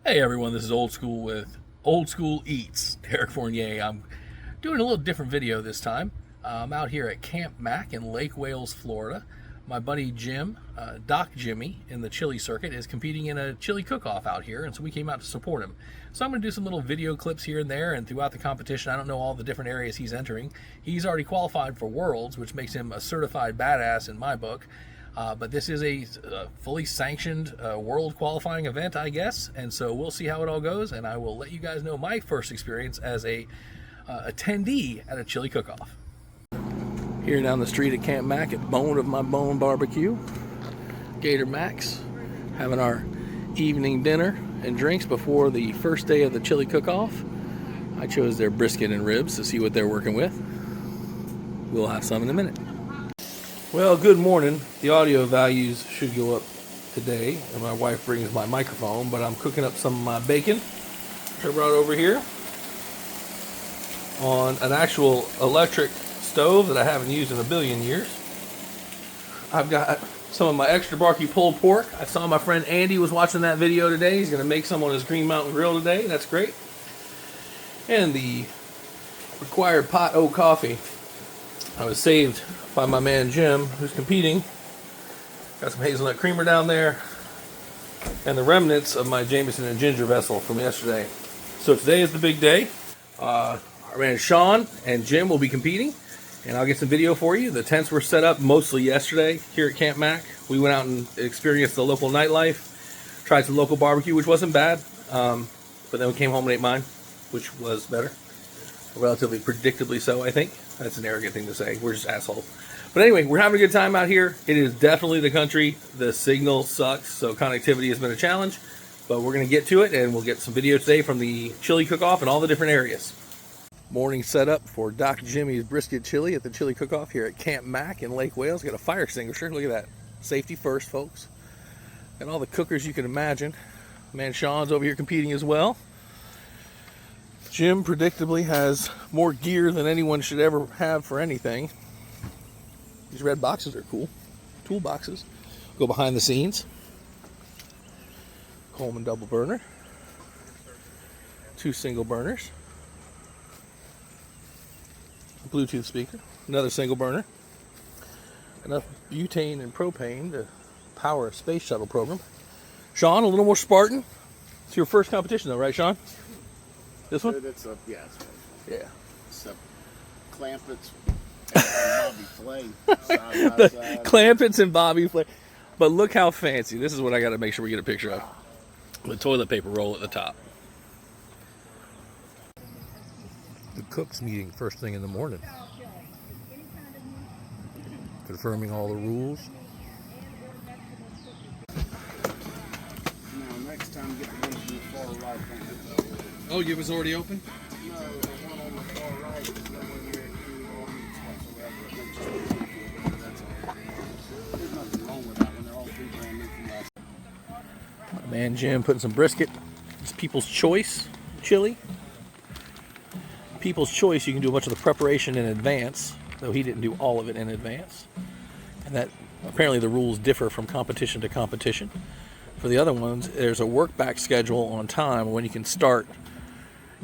Hey everyone, this is Old School with Old School Eats, Derek Fournier. I'm doing a little different video this time. I'm out here at Camp Mac in Lake Wales, Florida. My buddy Jim, Doc Jimmy in the chili circuit, is competing in a chili cook-off out here, and so we came out to support him. So I'm going to do some little video clips here and there, and throughout the competition. I don't know all the different areas he's entering. He's already qualified for Worlds, which makes him a certified badass in my book. But this is a fully sanctioned world qualifying event, I guess, and so we'll see how it all goes, and I will let you guys know my first experience as a attendee at a chili cook-off. Here down the street at Camp Mac at Bone of My Bone Barbecue, Gator Max, having our evening dinner and drinks before the first day of the chili cook-off. I chose their brisket and ribs to see what they're working with. We'll have some in a minute. Well, good morning. The audio values should go up today, and my wife brings my microphone, but I'm cooking up some of my bacon I brought over here on an actual electric stove that I haven't used in a billion years. I've got some of my extra barbecue pulled pork. I saw my friend Andy was watching that video today. He's going to make some on his Green Mountain Grill today. That's great. And the required pot o' coffee I was saved by my man Jim, who's competing. Got some hazelnut creamer down there, and the remnants of my Jameson and ginger vessel from yesterday. So today is the big day. Our man Sean and Jim will be competing, and I'll get some video for you. The tents were set up mostly yesterday here at Camp Mac. We went out and experienced the local nightlife, tried some local barbecue, which wasn't bad, but then we came home and ate mine, which was better. Relatively predictably so, I think. That's an arrogant thing to say. We're just assholes. But anyway, we're having a good time out here. It is definitely the country. The signal sucks, so connectivity has been a challenge. But we're going to get to it, and we'll get some video today from the chili cook-off in all the different areas. Morning setup for Doc Jimmy's brisket chili at the chili cook-off here at Camp Mac in Lake Wales. Got a fire extinguisher. Look at that. Safety first, folks. And all the cookers you can imagine. Man Sean's over here competing as well. Jim predictably has more gear than anyone should ever have for anything. These red boxes are cool. Tool boxes. Go behind the scenes. Coleman double burner. 2 single burners. Bluetooth speaker. Another single burner. Enough butane and propane to power a space shuttle program. Sean, a little more Spartan. It's your first competition though, right, Sean? This one? It's a, yeah, yeah. It's a Clampets and Bobby Flay. Side by side. Clampets and Bobby Flay. But look how fancy. This is what I got to make sure we get a picture of. The toilet paper roll at the top. The cook's meeting first thing in the morning. Confirming all the rules. Now, next time, get the one from the far right. Oh, you was already open? No, the one on the far right is the one you're whatsoever. That's all. There's nothing wrong with that one. They're all three brand new from last. My man Jim putting some brisket. It's People's Choice chili. People's Choice, you can do a bunch of the preparation in advance, though he didn't do all of it in advance. And that apparently the rules differ from competition to competition. For the other ones, there's a work back schedule on time when you can start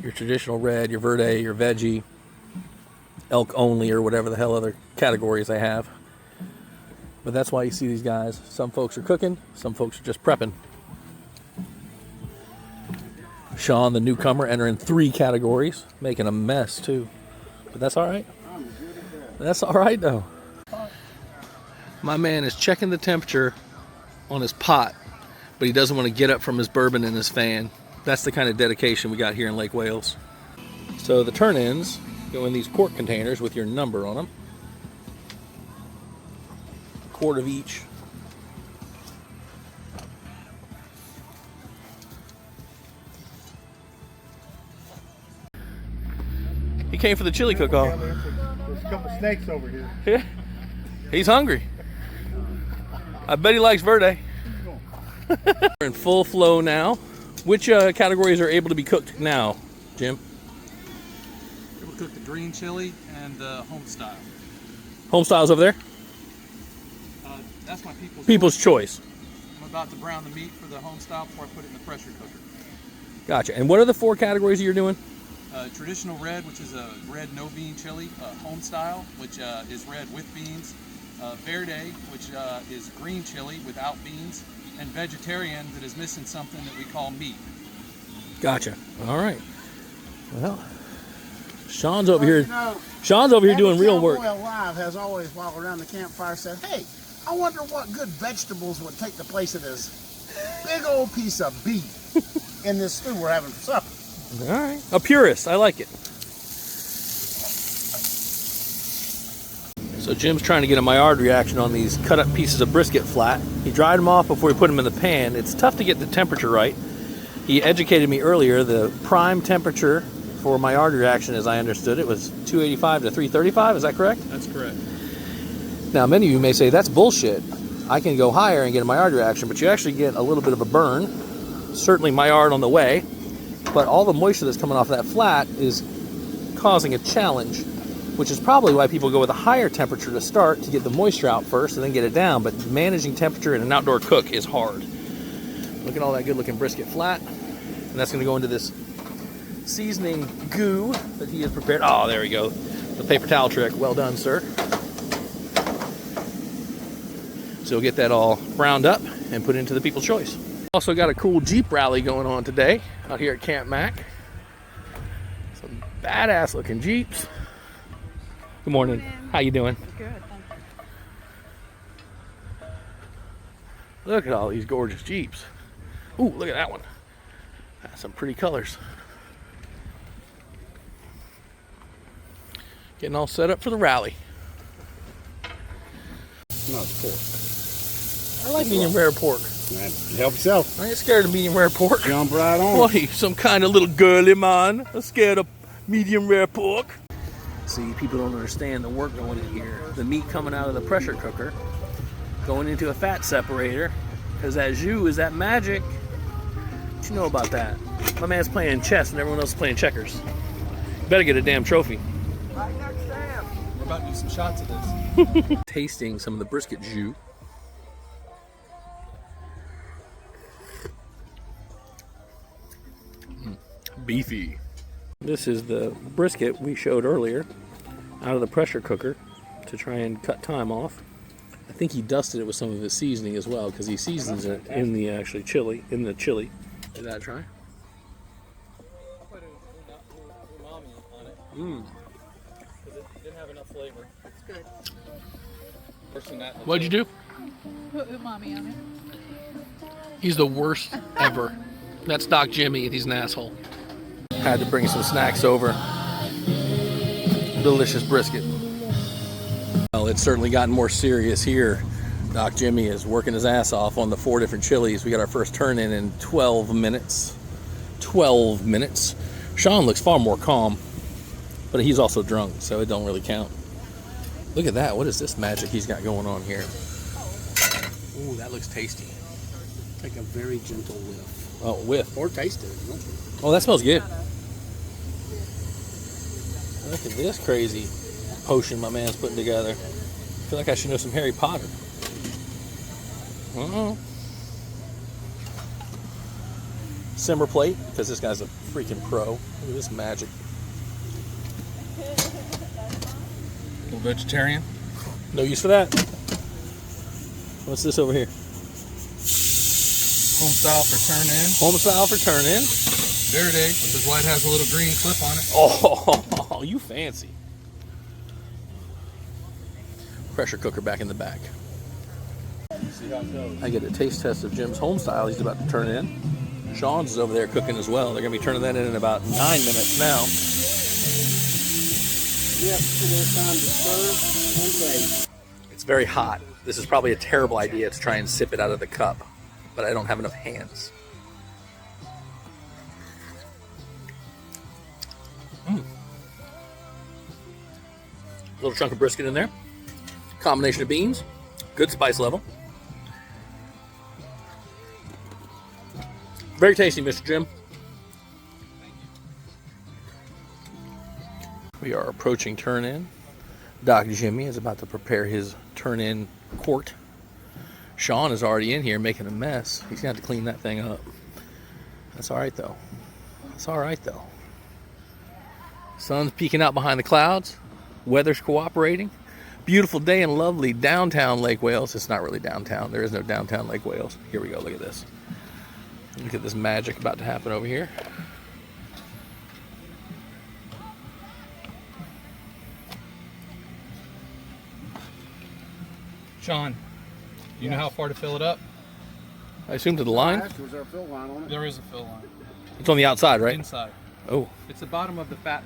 your traditional red, your verde, your veggie, elk only, or whatever the hell other categories they have. But that's why you see these guys. Some folks are cooking, some folks are just prepping. Sean, the newcomer, entering 3 categories, making a mess too. But that's all right. That's all right though. My man is checking the temperature on his pot, but he doesn't want to get up from his bourbon and his fan. That's the kind of dedication we got here in Lake Wales. So the turn-ins go in these quart containers with your number on them. A quart of each. He came for the chili cook-off. There's a couple snakes over here. Yeah. He's hungry. I bet he likes verde. We're in full flow now. Which categories are able to be cooked now, Jim? We'll cook the green chili and the home style. Home style's over there? That's my People's choice. I'm about to brown the meat for the home style before I put it in the pressure cooker. Gotcha. And what are the 4 categories you're doing? Traditional red, which is a red no bean chili. Home style, which is red with beans. Verde, which is green chili without beans. And vegetarian, that is missing something that we call meat. Gotcha. All right. Well, Sean's over here. You know, Sean's over here doing real work. Cowboy Alive has always, while around the campfire, said, "Hey, I wonder what good vegetables would take the place of this big old piece of beef in this stew we're having for supper." All right. A purist. I like it. So Jim's trying to get a Maillard reaction on these cut up pieces of brisket flat. He dried them off before he put them in the pan. It's tough to get the temperature right. He educated me earlier. The prime temperature for Maillard reaction, as I understood it, was 285 to 335. Is that correct? That's correct. Now, many of you may say, that's bullshit. I can go higher and get a Maillard reaction, but you actually get a little bit of a burn. Certainly Maillard on the way, but all the moisture that's coming off that flat is causing a challenge, which is probably why people go with a higher temperature to start to get the moisture out first and then get it down. But managing temperature in an outdoor cook is hard. Look at all that good looking brisket flat. And that's going to go into this seasoning goo that he has prepared. Oh, there we go. The paper towel trick. Well done, sir. So we'll get that all browned up and put into the people's choice. Also got a cool Jeep rally going on today out here at Camp Mac. Some badass looking Jeeps. Good morning. How you doing? Good, thank you. Look at all these gorgeous Jeeps. Ooh, look at that one. That's some pretty colors. Getting all set up for the rally. No, it's pork. I like medium rare pork. Man, help yourself. I ain't scared of medium rare pork. Jump right on. What are you, some kind of little girly man? I'm scared of medium rare pork. See, people don't understand the work going in here. The meat coming out of the pressure cooker, going into a fat separator, because that jus is that magic. What you know about that? My man's playing chess and everyone else is playing checkers. You better get a damn trophy. Right next to him. We're about to do some shots of this. Tasting some of the brisket jus. Beefy. This is the brisket we showed earlier out of the pressure cooker to try and cut time off. I think he dusted it with some of his seasoning as well, because he seasons it in the actually chili, in the chili. Give that a try. I put umami on it because it didn't have enough flavor. It's good. Worse than that. What'd you do? Put umami on it. He's the worst ever. That's Doc Jimmy, and he's an asshole. Had to bring some snacks over. Delicious brisket. Well, it's certainly gotten more serious here. Doc Jimmy is working his ass off on the 4 different chilies. We got our first turn in 12 minutes. 12 minutes. Sean looks far more calm, but he's also drunk, so it don't really count. Look at that. What is this magic he's got going on here? Ooh, that looks tasty. Take a very gentle whiff. Oh, whiff. Or taste it. Oh, that smells good. Look at this crazy potion my man's putting together. I feel like I should know some Harry Potter. Simmer plate, because this guy's a freaking pro. Look at this magic. Little vegetarian. No use for that. What's this over here? Home style for turn in. Home style for turn in. Verde, which is why it has a little green clip on it. Oh, you fancy. Pressure cooker back in the back. See how it goes. I get a taste test of Jim's home style he's about to turn in. Sean's is over there cooking as well. They're going to be turning that in about 9 minutes now. Yep, so there's time to serve and bake. It's very hot. This is probably a terrible idea to try and sip it out of the cup, but I don't have enough hands. Little chunk of brisket in there. Combination of beans. Good spice level. Very tasty, Mr. Jim. We are approaching turn-in. Doc Jimmy is about to prepare his turn-in quart. Sean is already in here making a mess. He's going to have to clean that thing up. That's all right, though. It's all right though. Sun's peeking out behind the clouds. Weather's cooperating. Beautiful day in lovely downtown Lake Wales. It's not really downtown. There is no downtown Lake Wales. Here we go. Look at this. Look at this magic about to happen over here. Sean, you know how far to fill it up? I assume to the line. Was there a fill line on it? There is a fill line. It's on the outside, right? Inside. Oh, It's the bottom of the fat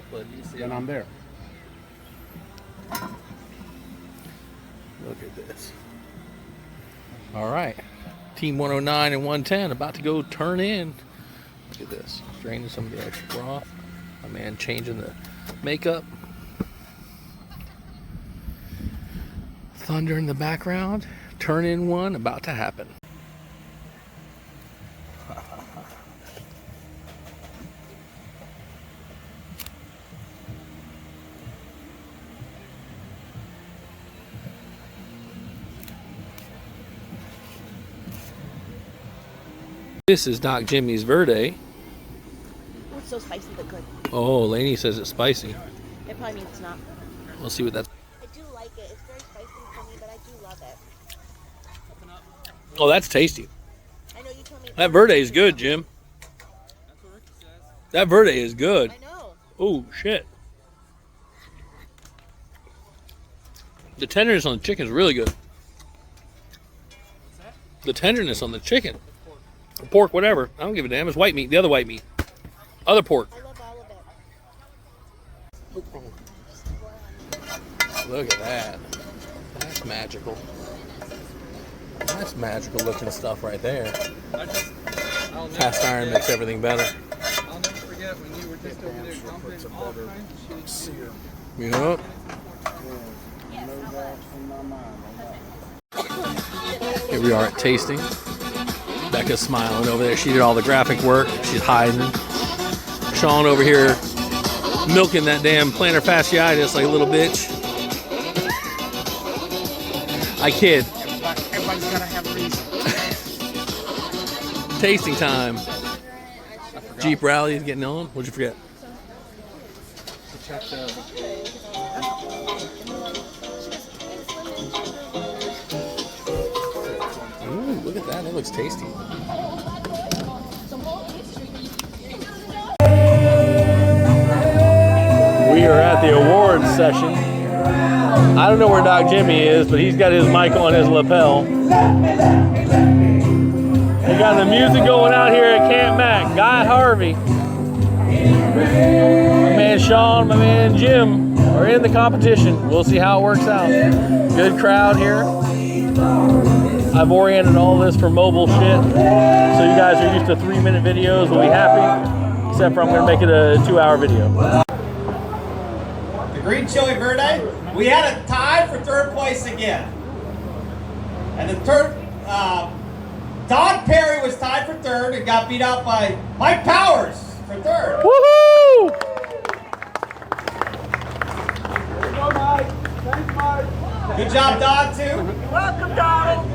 plug. You can see Then it. I'm there. look at this. All right. Team 109 and 110 about to go turn in. Look at this. Draining some of the extra broth. My man changing the makeup. Thunder in the background. Turn in one about to happen. This is Doc Jimmy's Verde. Oh, it's so spicy but good. Oh, Lainey says it's spicy. It probably means it's not. We'll see what that's. I do like it. It's very spicy for me, but I do love it. Oh, that's tasty. I know you told me. That Verde is good, Jim. That Verde is good. I know. Oh, shit. The tenderness on the chicken is really good. The tenderness on the chicken. Or pork, whatever. I don't give a damn. It's white meat. The other white meat. Other pork. I love all of it. Look at that. That's magical. That's magical looking stuff right there. I'll never Cast iron forget- makes everything better. I'll never forget when you were just over there dumping all kinds of shit. Yep. Here we are at tasting. Becca's smiling over there. She did all the graphic work. She's hiding. Sean over here milking that damn plantar fasciitis like a little bitch. I kid. Everybody's gotta have a reason. Tasting time. Jeep Rally is getting on. What'd you forget? Ooh, look at that. That looks tasty. We are at the awards session. I don't know where Doc Jimmy is, but he's got his mic on his lapel. We got the music going out here at Camp Mac. Guy Harvey, my man Sean, my man Jim are in the competition. We'll see how it works out. Good crowd here. I've oriented all this for mobile shit, so you guys are used to 3-minute videos. We'll be happy, except for I'm going to make it a 2-hour video. The green chili verde, we had a tie for third place again. And the third, Don Perry was tied for third and got beat out by Mike Powers for third. Woohoo! Good job, Don, too. Welcome, Donald.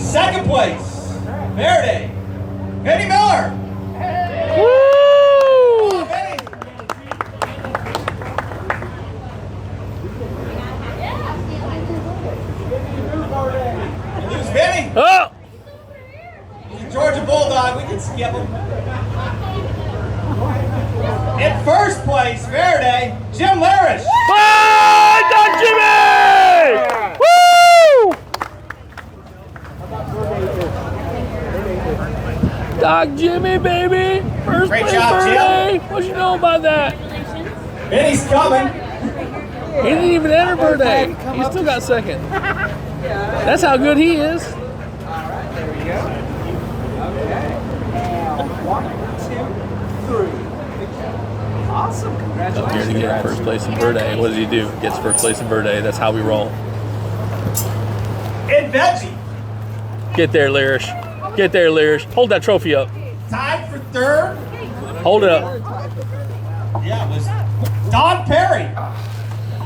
Second place, Verde, Vinny Miller. Woo! Oh, Vinny. You lose Vinny. Oh! He's a Georgia Bulldog, we can skip him. In first place, Verde, Jim Larish. Bye, Doc Jimmy! Woo! Doc Jimmy, baby! First Great place job, birthday! What you know about that? Vinny's coming. He didn't even enter birthday. He still got second. That's how good he is. Awesome. Up here to get first place in Verde. What does he do? Gets first place in Verde. That's how we roll. In veggie, Get there, Larish. Get there, Larish. Hold that trophy up. tied for third. Hold it up. Yeah, it was Don Perry.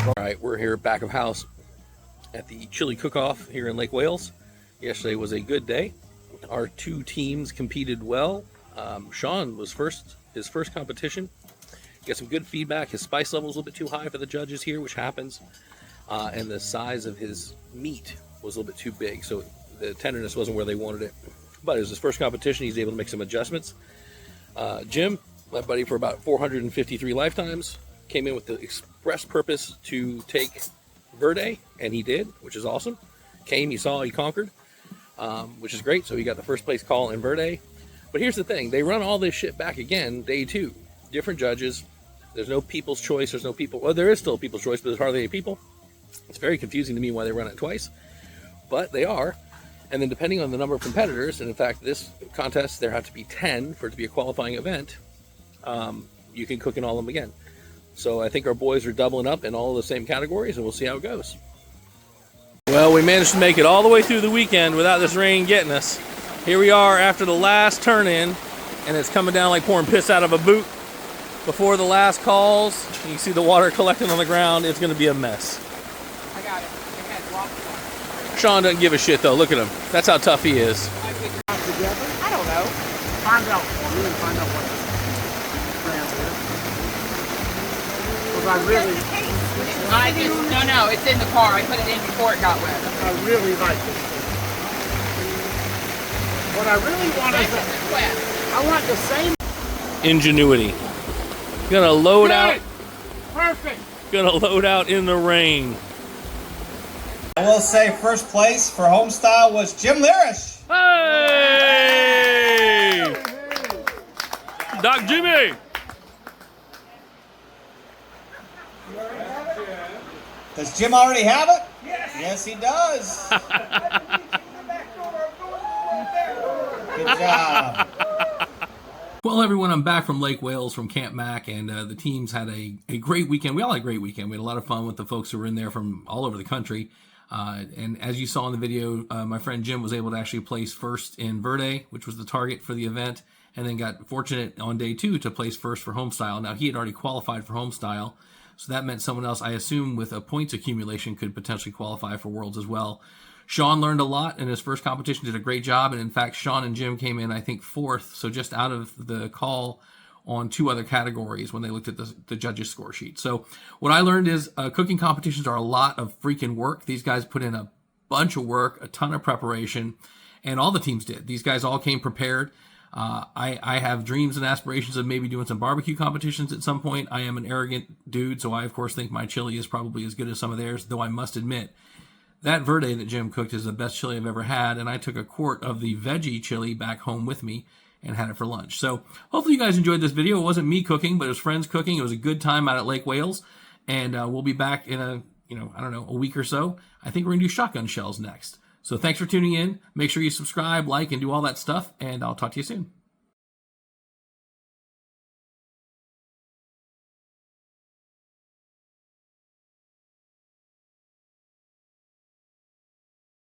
All right, we're here back of house at the Chili Cookoff here in Lake Wales. Yesterday was a good day. Our two teams competed well. Sean was his first competition. Got some good feedback. His spice level was a little bit too high for the judges here, which happens. And the size of his meat was a little bit too big, so the tenderness wasn't where they wanted it. But it was his first competition. He's able to make some adjustments. Jim, my buddy for about 453 lifetimes, came in with the express purpose to take Verde, and he did, which is awesome. Came, he saw, he conquered, which is great. So he got the first place call in Verde. But here's the thing, they run all this shit back again, day 2. Different judges. There's no people's choice. There's no people. Well, there is still a people's choice, but there's hardly any people. It's very confusing to me why they run it twice, but they are. And then depending on the number of competitors, and in fact, this contest, there have to be 10 for it to be a qualifying event, you can cook in all of them again. So I think our boys are doubling up in all of the same categories, and we'll see how it goes. Well, we managed to make it all the way through the weekend without this rain getting us. Here we are after the last turn-in, and it's coming down like pouring piss out of a boot. Before the last calls, you can see the water collecting on the ground. It's going to be a mess. I got it. I had lots. Sean doesn't give a shit, though. Look at him. That's how tough he is. Together? I don't know. Find out for me and find out what the brand is. Because I really, No, it's in the car. I put it in before it got wet. I really like it. What I really want is I want the same. Ingenuity. Gonna load out. Perfect. Gonna load out in the rain. I will say first place for homestyle was Jim Lirish. Hey! Doc Jimmy! Does Jim already have it? Yes, he does. Good job. Well, everyone, I'm back from Lake Wales from Camp Mac, and the teams had a great weekend. We all had a great weekend. We had a lot of fun with the folks who were in there from all over the country. And as you saw in the video, my friend Jim was able to actually place first in Verde, which was the target for the event, and then got fortunate on day 2 to place first for homestyle. Now, he had already qualified for homestyle, so that meant someone else, I assume, with a points accumulation could potentially qualify for Worlds as well. Sean learned a lot in his first competition, did a great job, and in fact, Sean and Jim came in, I think, 4th, so just out of the call on 2 other categories when they looked at the judges' score sheet. So what I learned is cooking competitions are a lot of freaking work. These guys put in a bunch of work, a ton of preparation, and all the teams did. These guys all came prepared. I have dreams and aspirations of maybe doing some barbecue competitions at some point. I am an arrogant dude, so I, of course, think my chili is probably as good as some of theirs, though I must admit, that Verde that Jim cooked is the best chili I've ever had, and I took a quart of the veggie chili back home with me and had it for lunch. So hopefully you guys enjoyed this video. It wasn't me cooking, but it was friends cooking. It was a good time out at Lake Wales, and we'll be back in a week or so. I think we're gonna do shotgun shells next. So thanks for tuning in. Make sure you subscribe, like, and do all that stuff, and I'll talk to you soon.